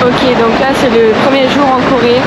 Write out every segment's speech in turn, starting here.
Ok, donc là c'est le premier jour en Corée.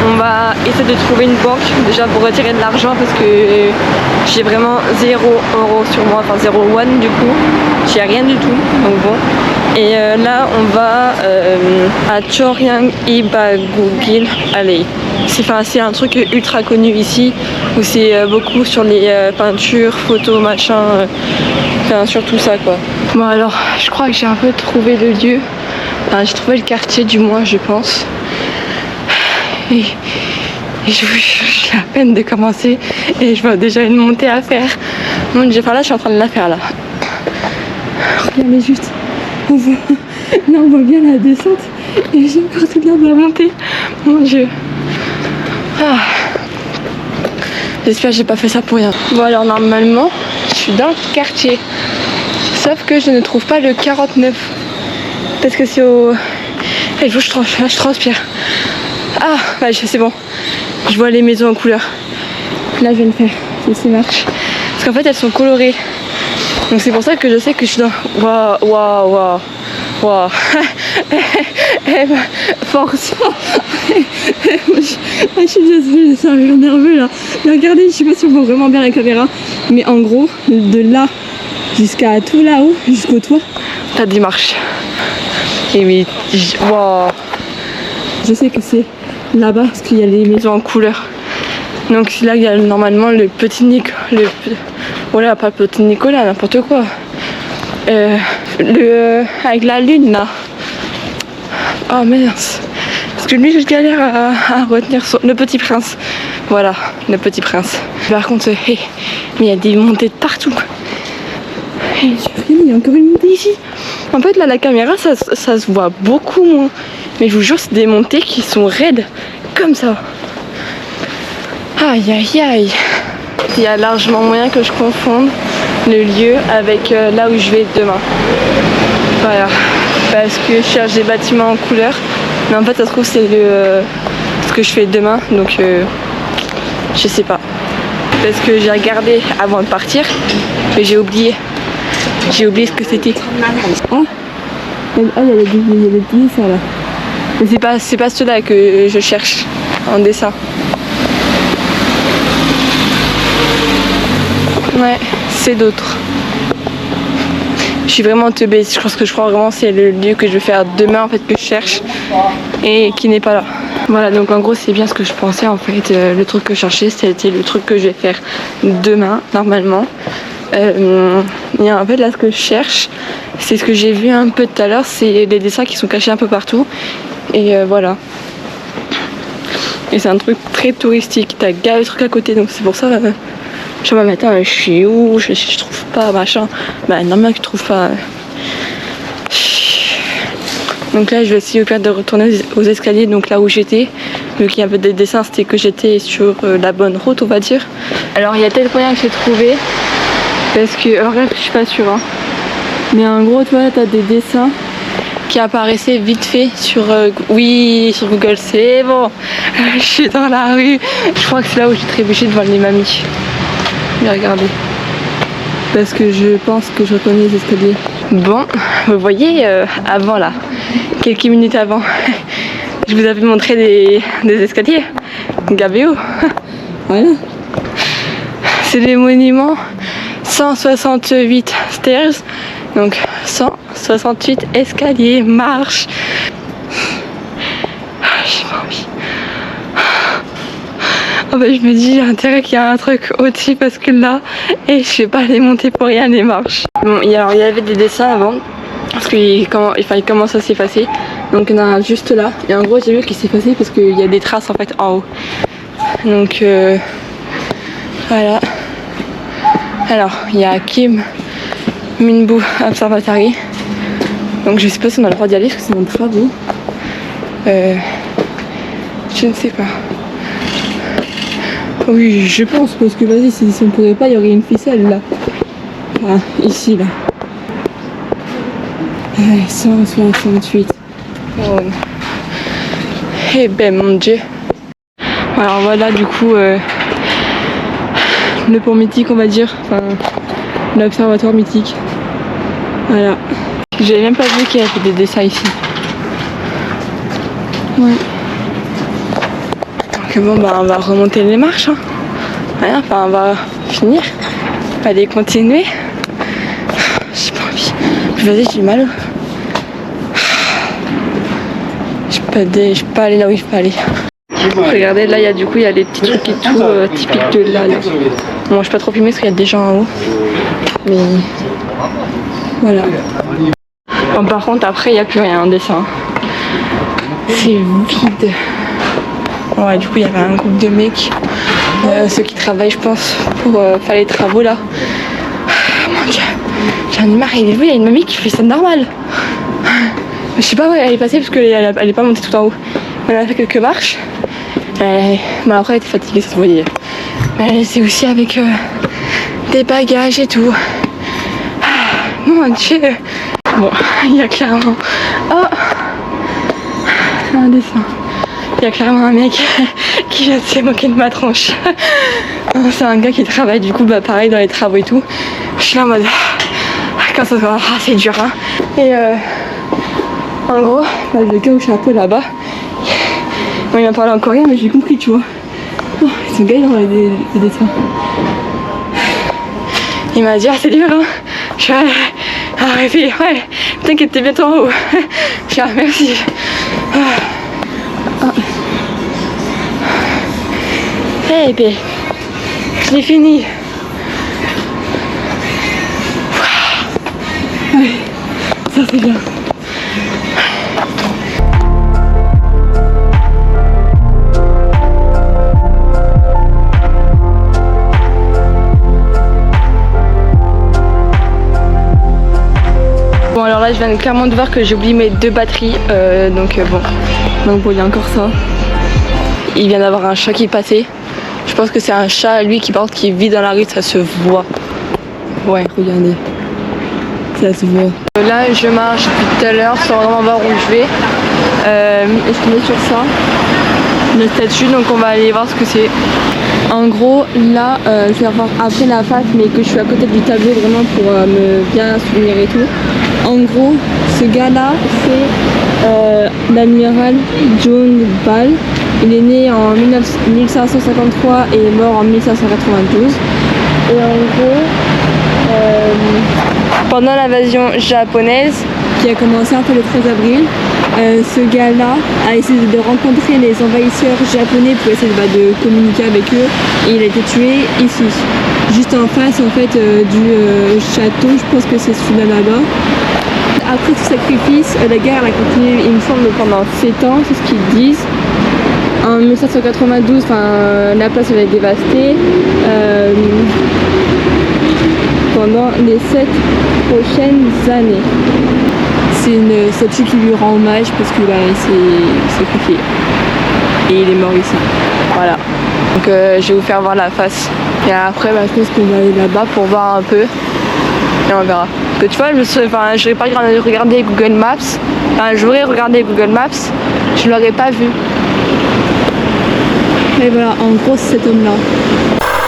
On va essayer de trouver une banque déjà pour retirer de l'argent parce que j'ai vraiment 0 € sur moi, enfin 0 won du coup. J'ai rien du tout, donc bon. Et là on va à Choryang-Ibagugil. Allez, c'est un truc ultra connu ici où c'est beaucoup sur les peintures, photos, machin, enfin sur tout ça quoi. Bon alors, je crois que j'ai un peu trouvé le lieu. Enfin, j'ai trouvé le quartier du moins je pense. Et j'ai la peine de commencer et je vois déjà une montée à faire. Mon Dieu, enfin là je suis en train de la faire là. Regardez juste, on voit bien la descente et j'ai encore toute l'heure de la montée. Mon Dieu. Ah. J'espère que j'ai pas fait ça pour rien. Bon alors normalement je suis dans le quartier. Sauf que je ne trouve pas le 49. Parce que c'est au... Il faut que je transpire. Ah, ouais, c'est bon. Je vois les maisons en couleur. Là, je vais le faire. C'est marche. Parce qu'en fait, elles sont colorées. Donc c'est pour ça que je sais que je suis dans... Waouh. Force. Je suis désolée, c'est un rire nerveux là. Mais regardez, je sais pas si on voit vraiment bien la caméra. Mais en gros, de là jusqu'à tout là-haut, jusqu'au toit, t'as des marches. Et oui, waouh. Je sais que c'est là-bas parce qu'il y a les maisons en couleur. Donc là il y a normalement le petit Nicolas, voilà, pas le petit Nicolas, n'importe quoi. Avec la lune là. Oh mince. Parce que lui je galère à retenir le petit prince. Voilà, le petit prince. Par contre, mais il y a des montées de partout. Il y a encore une montée ici. En fait là la caméra ça se voit beaucoup moins. Mais je vous jure c'est des montées qui sont raides comme ça. Aïe aïe aïe. Il y a largement moyen que je confonde le lieu avec là où je vais demain. Voilà. Parce que je cherche des bâtiments en couleur. Mais en fait ça se trouve c'est ce que je fais demain. Donc je sais pas. Parce que j'ai regardé avant de partir. Mais j'ai oublié. J'ai oublié ce que c'était. Ah, il y a des dessins là. Mais c'est pas ceux-là que je cherche en dessin. Ouais, c'est d'autres. Je suis vraiment teubée. Je crois vraiment que c'est le lieu que je vais faire demain en fait que je cherche et qui n'est pas là. Voilà, donc en gros c'est bien ce que je pensais en fait. Le truc que je cherchais c'était le truc que je vais faire demain normalement. Et en fait là ce que je cherche c'est ce que j'ai vu un peu tout à l'heure, c'est les dessins qui sont cachés un peu partout et voilà. Et c'est un truc très touristique, t'as gars le truc à côté donc c'est pour ça je me dis attends je suis où, je trouve pas machin, bah normal que je trouve pas. Donc là je vais essayer au pire de retourner aux escaliers, donc là où j'étais, vu qu'il y avait des dessins c'était que j'étais sur la bonne route on va dire. Alors il y a tel moyen que j'ai trouvé. Parce que, alors là, je suis pas sûre, hein. Mais en gros, tu vois, là, t'as des dessins qui apparaissaient vite fait sur, sur Google, c'est bon. Je suis dans la rue. Je crois que c'est là où j'ai trébuché devant les mamies. Mais regardez. Parce que je pense que je reconnais les escaliers. Bon, vous voyez, avant là, quelques minutes avant, je vous avais montré des escaliers. Gabéo. Voilà. C'est des monuments. 168 stairs, donc 168 escaliers, marche. J'ai pas envie. Oh bah, je me dis, j'ai intérêt qu'il y a un truc au-dessus parce que là, et je vais pas les monter pour rien les marches. Bon, il y avait des dessins avant, parce qu'il commence à s'effacer. Donc il y en a juste là, et en gros j'ai vu qu'il s'est effacé parce qu'il y a des traces en fait en haut. Donc voilà. Alors, il y a Kim Minbu Observatory. Donc je sais pas si on a le droit d'y aller parce que c'est dans le travaux. Je ne sais pas. Oui, je pense parce que vas-y, si on pourrait pas, il y aurait une ficelle là. Ah, ici là. 168. Oh. Eh ben mon Dieu. Alors voilà du coup le pont mythique on va dire, enfin l'observatoire mythique. Voilà. J'avais même pas vu qu'il y avait des dessins ici. Ouais. Donc bon, bah on va remonter les marches. Hein. Rien, enfin on va finir. On va aller continuer. J'ai pas envie. Vas-y, j'ai mal. Je peux pas aller là où il faut aller. Regardez, là il y a du coup il y a les petits trucs et tout typiques de là. Bon, je peux pas trop filmer parce qu'il y a des gens en haut. Mais voilà. Bon, par contre après il n'y a plus rien en dessin. C'est vide. Ouais, du coup il y avait un groupe de mecs. Ceux qui travaillent je pense pour faire les travaux là. Mon dieu. J'en ai marre, il y a une mamie qui fait ça normal. Je sais pas où elle est passée parce qu'elle est pas montée tout en haut. Elle a fait quelques marches. Mais après elle était fatiguée, ça se voyait. Mais c'est aussi avec des bagages et tout. Mon dieu. Bon, il y a clairement... Oh, un dessin. Il y a clairement un mec qui vient de se moquer de ma tronche. C'est un gars qui travaille du coup bah pareil dans les travaux et tout. Je suis là en mode... Quand ça se voit, c'est dur hein. Et en gros, bah, le gars au chapeau là-bas, bon, il m'a parlé en coréen mais j'ai compris tu vois. Oh, ils sont gays dans les dessins. Il m'a dit ah c'est dur hein. Je suis arrêtez, ouais, t'inquiète t'es bientôt en haut. Je suis merci. Eh ben, je l'ai fini. Ouais, ça c'est bien. Bon alors là je viens clairement de voir que j'ai oublié mes 2 batteries donc bon il y a encore ça. Il vient d'avoir un chat qui est passé. Je pense que c'est un chat lui qui vit dans la rue, ça se voit. Ouais regardez. Ça se voit. Là je marche depuis tout à l'heure sans vraiment voir où je vais. Et je mets sur ça. Le statut donc on va aller voir ce que c'est. En gros là je vais revoir après la face mais que je suis à côté du tableau vraiment pour me bien souvenir et tout. En gros ce gars là c'est l'amiral John Ball. Il est né en 1553 et est mort en 1592. Et en gros pendant l'invasion japonaise qui a commencé un peu le 13 avril, ce gars-là a essayé de rencontrer les envahisseurs japonais pour essayer de communiquer avec eux et il a été tué ici, juste en face en fait du château, je pense que c'est celui-là là-bas. Après ce sacrifice, la guerre a continué il me semble pendant 7 ans, c'est ce qu'ils disent. En 1792, la place avait été dévastée. Pendant les 7 prochaines années. C'est une statue qui lui rend hommage parce que bah, il s'est sacrifié. Et il est mort ici. Voilà. Donc je vais vous faire voir la face. Et après bah, je pense qu'on va aller là-bas pour voir un peu. Et on verra. Parce que tu vois, je n'aurais pas regardé Google Maps. J'aurais regardé Google Maps. Je ne l'aurais pas vu. Et voilà, en gros c'est cet homme-là.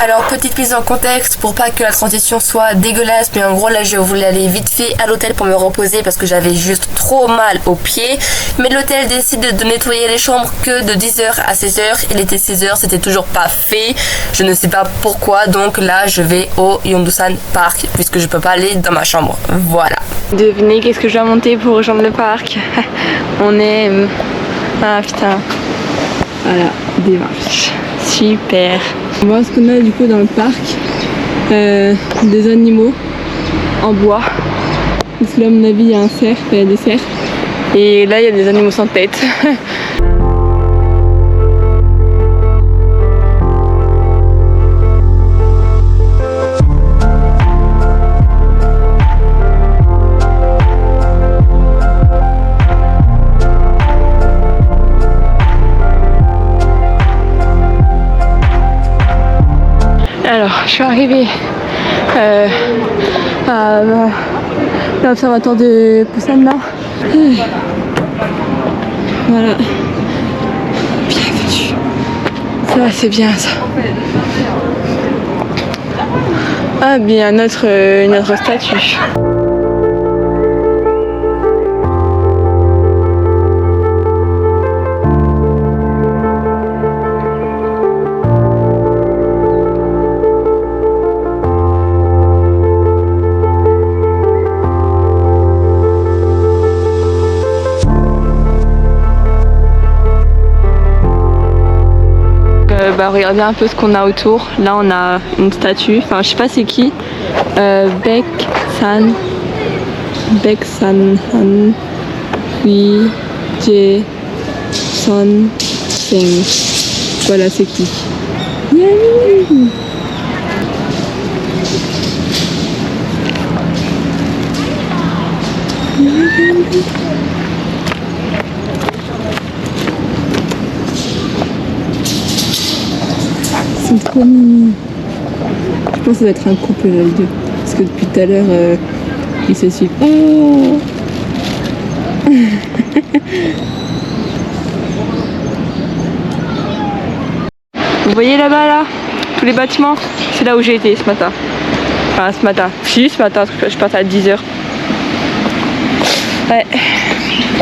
Alors petite mise en contexte pour pas que la transition soit dégueulasse, mais en gros là je voulais aller vite fait à l'hôtel pour me reposer parce que j'avais juste trop mal aux pieds. Mais l'hôtel décide de nettoyer les chambres que de 10h à 16h. Il était 16h, c'était toujours pas fait. Je ne sais pas pourquoi, donc là je vais au Yondusan Park puisque je peux pas aller dans ma chambre. Voilà. Devinez qu'est-ce que je dois monter pour rejoindre le parc. On est... Ah putain. Voilà, des marches. Super. On va voir ce qu'on a du coup dans le parc. Des animaux en bois. Parce que là à mon avis il y a un cerf, il y a des cerfs. Et là il y a des animaux sans tête. Alors, je suis arrivée à l'observatoire de Busan là. Voilà. Bienvenue. Ça, c'est bien ça. Ah, bien, une autre statue. va regarder un peu ce qu'on a autour. Là on a une statue, enfin je sais pas c'est qui, Baek San-han Hui Jae Son Seng. Voilà c'est qui. Yeah. C'est trop mignon. Je pense que ça va être un couple là les deux. Parce que depuis tout à l'heure ils se suivent. Oh vous voyez là-bas là, tous les bâtiments, c'est là où j'ai été ce matin. Enfin ce matin. Si ce matin, je partais à 10h. Ouais.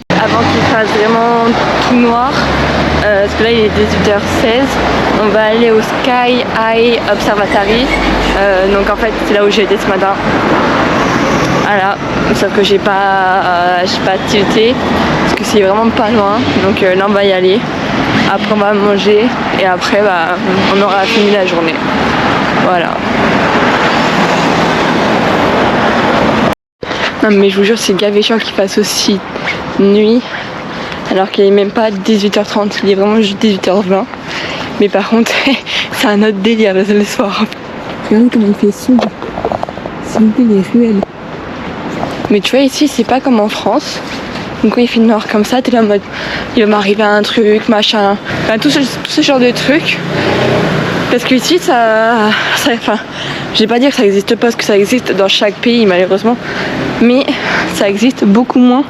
Avant qu'il fasse vraiment tout noir, parce que là il est 18h16, on va aller au Sky Eye Observatory. Donc en fait c'est là où j'ai été ce matin. Voilà, sauf que j'ai pas tilté parce que c'est vraiment pas loin. Donc là on va y aller. Après on va manger et après bah, on aura fini la journée. Voilà. Non mais je vous jure c'est gavé chiant qu'il fasse aussi nuit alors qu'il est même pas 18h30, il est vraiment juste 18h20. Mais par contre c'est un autre délire le soir. Regardez comment il fait sombre. C'est une les ruelles. Mais tu vois ici c'est pas comme en France. Donc quand il fait noir comme ça, t'es là en mode il va m'arriver un truc, machin. Enfin tout ce genre de trucs. Parce que ici enfin, je vais pas dire que ça existe pas parce que ça existe dans chaque pays malheureusement. Mais ça existe beaucoup moins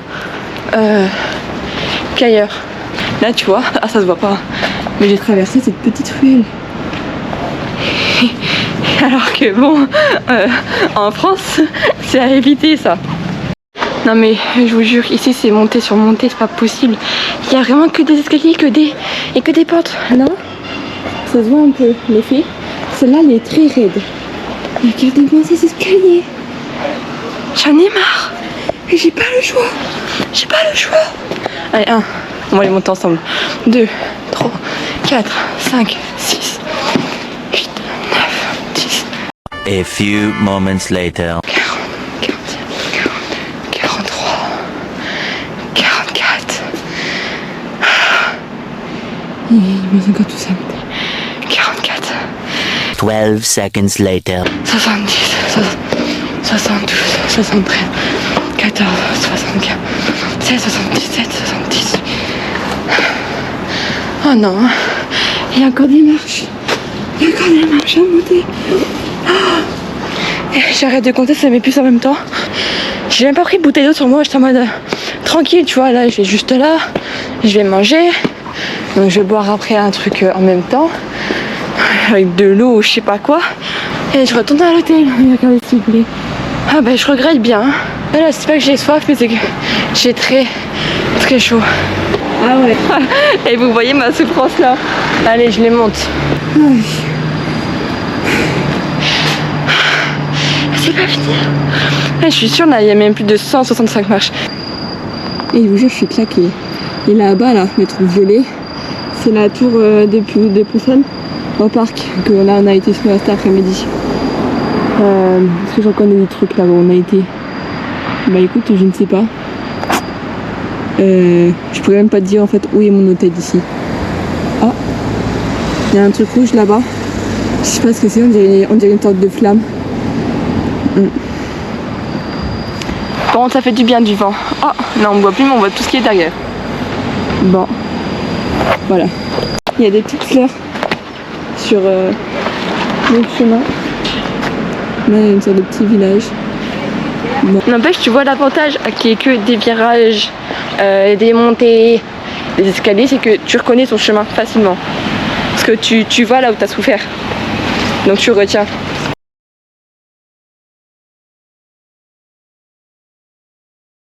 qu'ailleurs. Là tu vois, ah ça se voit pas. Mais j'ai traversé cette petite ruelle. Alors que bon, en France, c'est à éviter ça. Non mais je vous jure, ici c'est monté sur monté, c'est pas possible. Il y a vraiment que des escaliers et que des portes. Non, ça se voit un peu l'effet. Celle-là elle est très raide. Regardez-moi ces escaliers. J'en ai marre. Et j'ai pas le choix. J'ai pas le choix. Allez, 1. On va les monter ensemble. 2, 3, 4, 5, 6, 8, 9, 10. A few moments later. 40, 43, 44. Il me reste encore tout ça. 44. 12 seconds later. 70, 72, 73, 14, 75, 16, 77, 70. Oh non, il y a encore des marches. Il y a encore des marches à monter. Oh. J'arrête de compter, ça met plus en même temps. J'ai même pas pris de bouteille d'eau sur moi, j'étais en mode tranquille, tu vois. Là, je vais juste là, je vais manger. Donc, je vais boire après un truc en même temps. Avec de l'eau ou je sais pas quoi. Et je retourne à l'hôtel. Regardez s'il vous plaît. Ah ben je regrette bien. Là c'est pas que j'ai soif mais c'est que j'ai très chaud. Ah ouais. Et vous voyez ma souffrance là. Allez je les monte. C'est pas fini. Je suis sûre là il y a même plus de 165 marches. Et je vous jure je suis claquée. Et là-bas là, le truc violet, c'est la tour de Poussin au parc que là on a été sur cet après-midi. Est-ce que j'en connais des trucs là où on a été? Bah écoute, je ne sais pas. Je pourrais même pas te dire en fait où est mon hôtel ici. Ah, il y a un truc rouge là-bas. Je sais pas ce que c'est, on dirait une sorte de flamme. Bon, ça fait du bien du vent. Oh, non on voit plus mais on voit tout ce qui est derrière. Bon, voilà. Il y a des petites fleurs sur le chemin. Là, il y a une sorte de petit village. Bon. N'empêche, tu vois l'avantage qui est que des virages, des montées, des escaliers, c'est que tu reconnais ton chemin facilement. Parce que tu vois là où tu as souffert. Donc tu retiens.